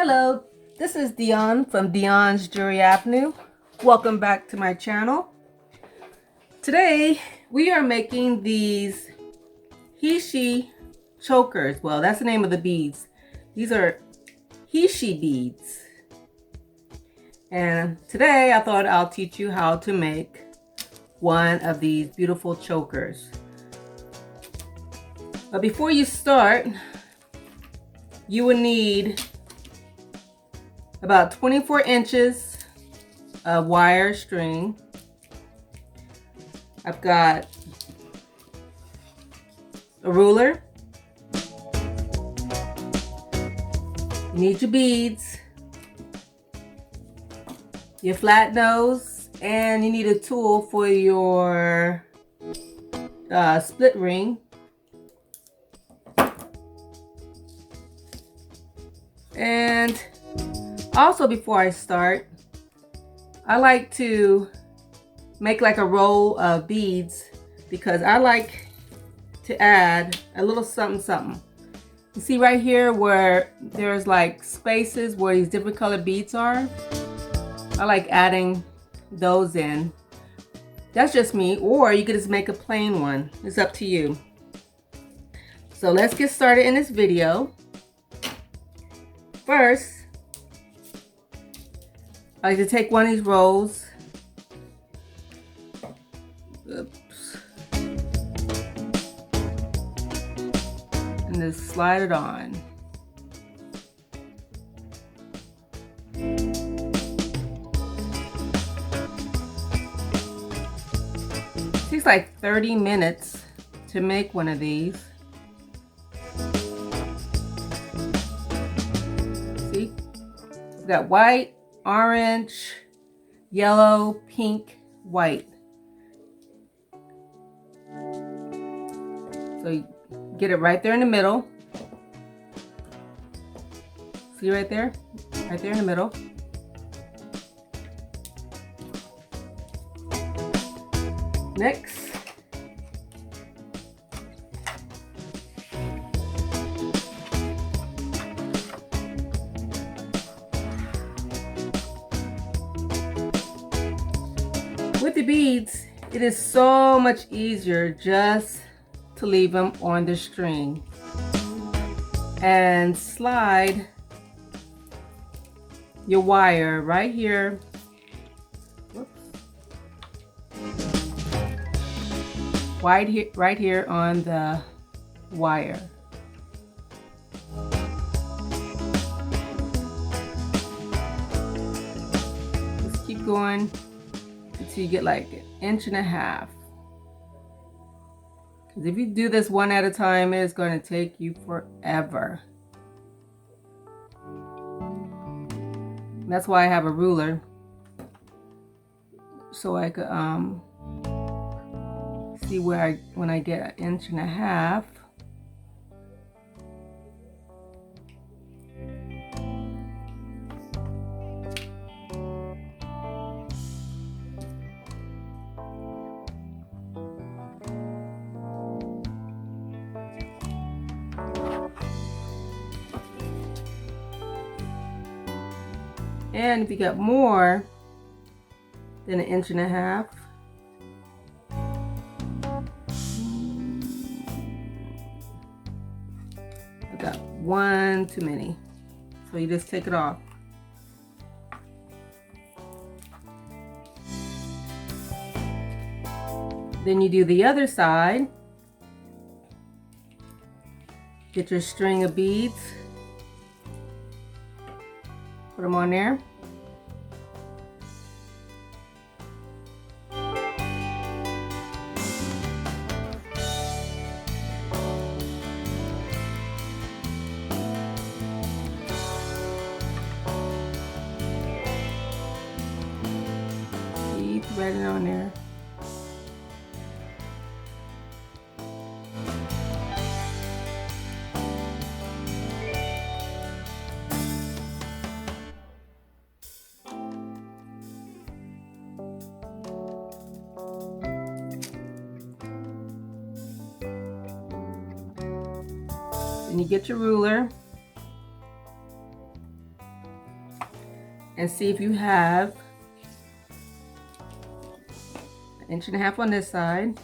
Hello, this is Dionne from Dionne's JewerlyAvenue. Welcome back to my channel. Today we are making these Heishi chokers. Well, that's the name of the beads. These are Heishi beads. And today I thought I'll teach you how to make one of these beautiful chokers. But before you start, you will need about 24 inches of wire string. I've got a ruler. You need your beads, your flat nose, and you need a tool for your split ring. And also, before I start, I like to make like a roll of beads because I like to add a little something something. You see right here where there's like spaces where these different colored beads are? I like adding those in. That's just me, or you could just make a plain one. It's up to you. So let's get started in this video. First, I like to take one of these rolls. Oops. And just slide it on. It takes like 30 minutes to make one of these. See? We've got white, orange, yellow, pink, white. So you get it right there in the middle. See right there? Right there in the middle. Next. With the beads, it is so much easier just to leave them on the string and slide your wire right here. Whoops. Right here on the wire. Just keep going until you get like 1.5 inches. Because if you do this one at a time, it's going to take you forever. That's why I have a ruler, so I could see where when I get 1.5 inches. And if you got more than 1.5 inches, I got one too many. So you just take it off. Then you do the other side. Get your string of beads. Put them on there. Keep threading on there. Then you get your ruler and see if you have 1.5 inches on this side.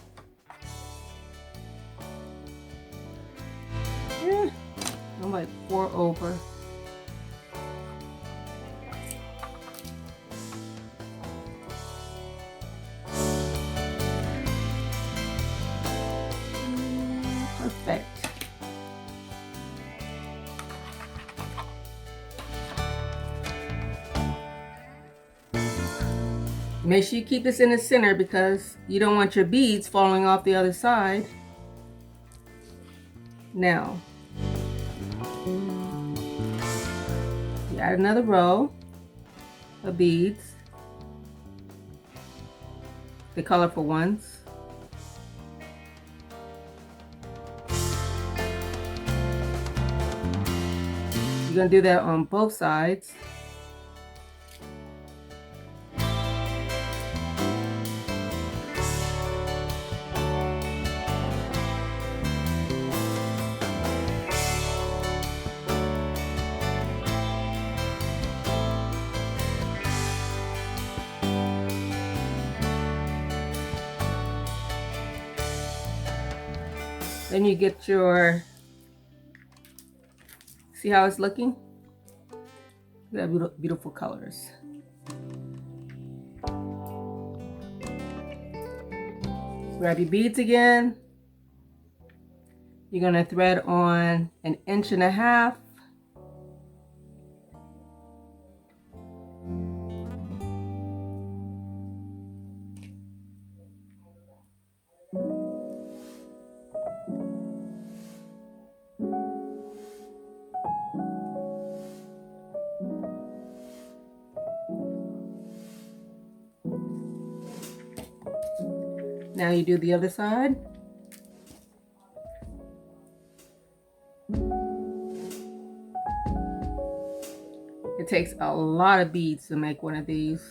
Yeah, I'm like 4 over. Perfect. Make sure you keep this in the center because you don't want your beads falling off the other side. Now, you add another row of beads, the colorful ones. You're going to do that on both sides. Then you get your, see how it's looking? Look at that beautiful colors. Grab your beads again. You're gonna thread on 1.5 inches. Now you do the other side. It takes a lot of beads to make one of these.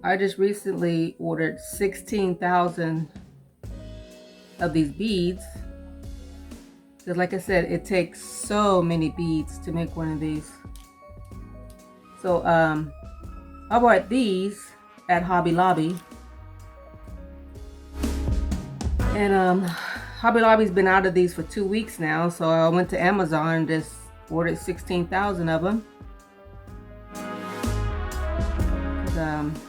I just recently ordered 16,000 of these beads. Because like I said, it takes so many beads to make one of these. So I bought these at Hobby Lobby. And Hobby Lobby's been out of these for 2 weeks now, so I went to Amazon and just ordered 16,000 of them.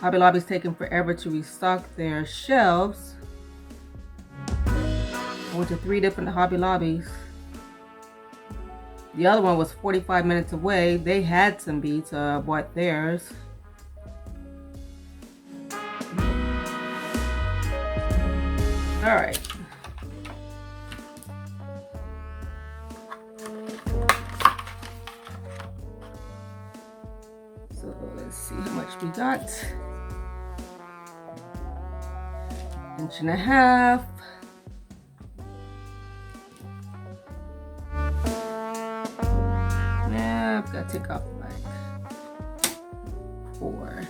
Hobby Lobby's taking forever to restock their shelves. I went to 3 different Hobby Lobbies. The other one was 45 minutes away. They had some beads, so I bought theirs. All right. So let's see how much we got. 1.5 inches. Yeah, I've got to take off like 4.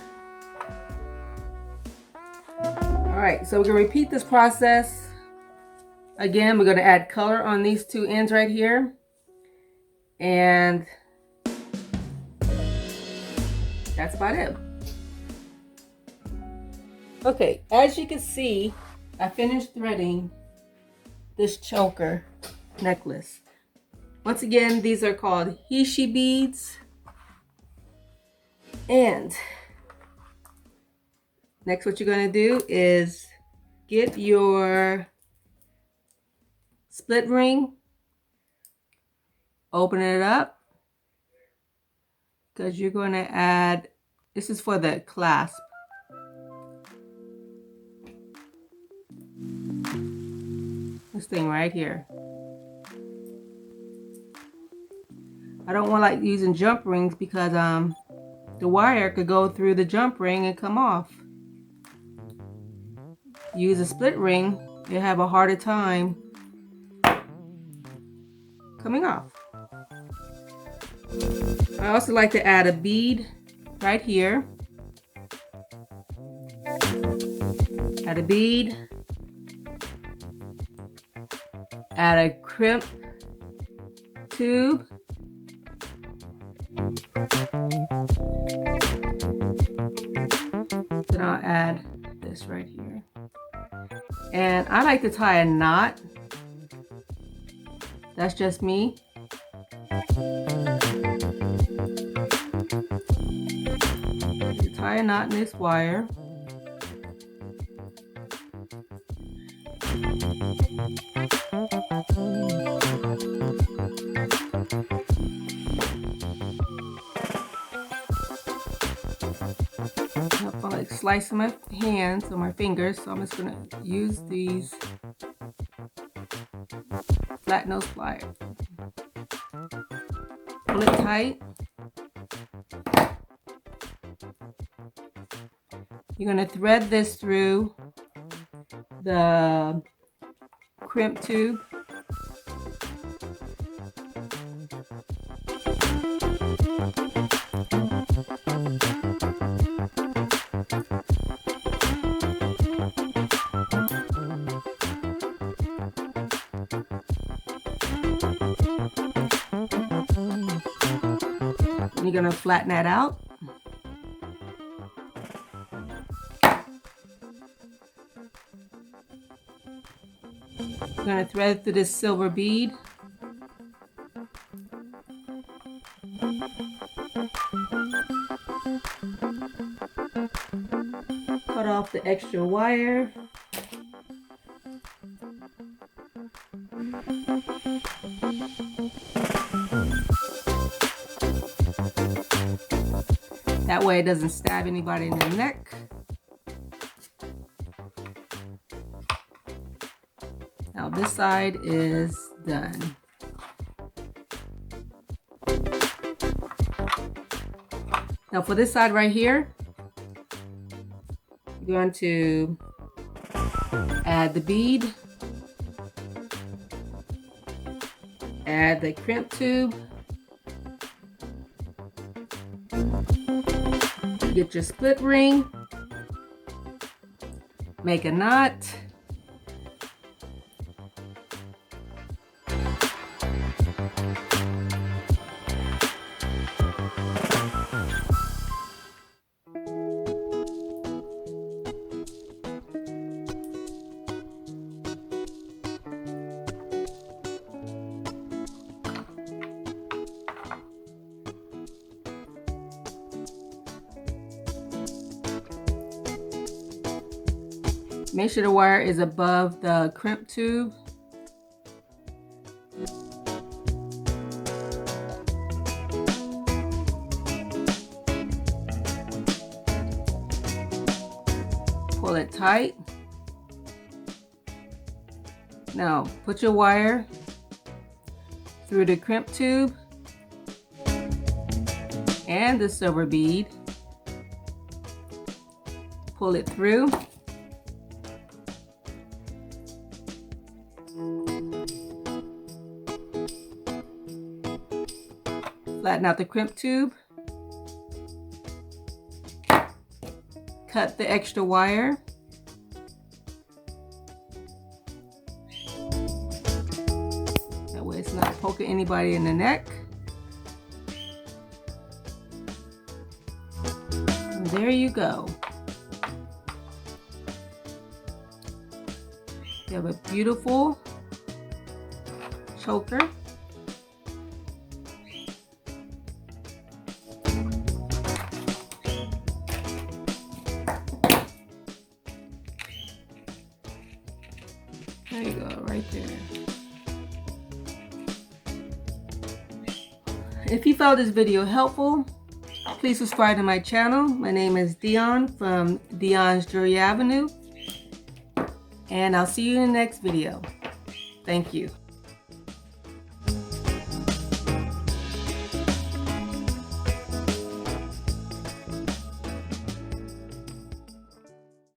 All right, so we're gonna repeat this process. Again, we're gonna add color on these 2 ends right here. And that's about it. Okay, as you can see, I finished threading this choker necklace. Once again, these are called Heishi beads. And next, what you're going to do is get your split ring, open it up, because you're going to add, this is for the clasp. This thing right here. I don't want like using jump rings because the wire could go through the jump ring and come off. Use a split ring, you'll have a harder time coming off. I also like to add a bead right here. Add a bead. Add a crimp tube. Then I'll add this right here. And I like to tie a knot. That's just me. You tie a knot in this wire. I'm like slicing my hands or my fingers, so I'm just gonna use these flat nose pliers. Pull it tight. You're gonna thread this through the crimp tube. You're gonna flatten that out. You're gonna thread through this silver bead. Cut off the extra wire. That way it doesn't stab anybody in the neck. Now this side is done. Now for this side right here, you're going to add the bead, add the crimp tube, get your split ring, make a knot, make sure the wire is above the crimp tube. Pull it tight. Now put your wire through the crimp tube and the silver bead. Pull it through. Flatten out the crimp tube. Cut the extra wire. That way it's not poking anybody in the neck. And there you go. You have a beautiful choker. There you go, right there. If you found this video helpful, please subscribe to my channel. My name is Dionne from Dionne's JewerlyAvenue. And I'll see you in the next video. Thank you.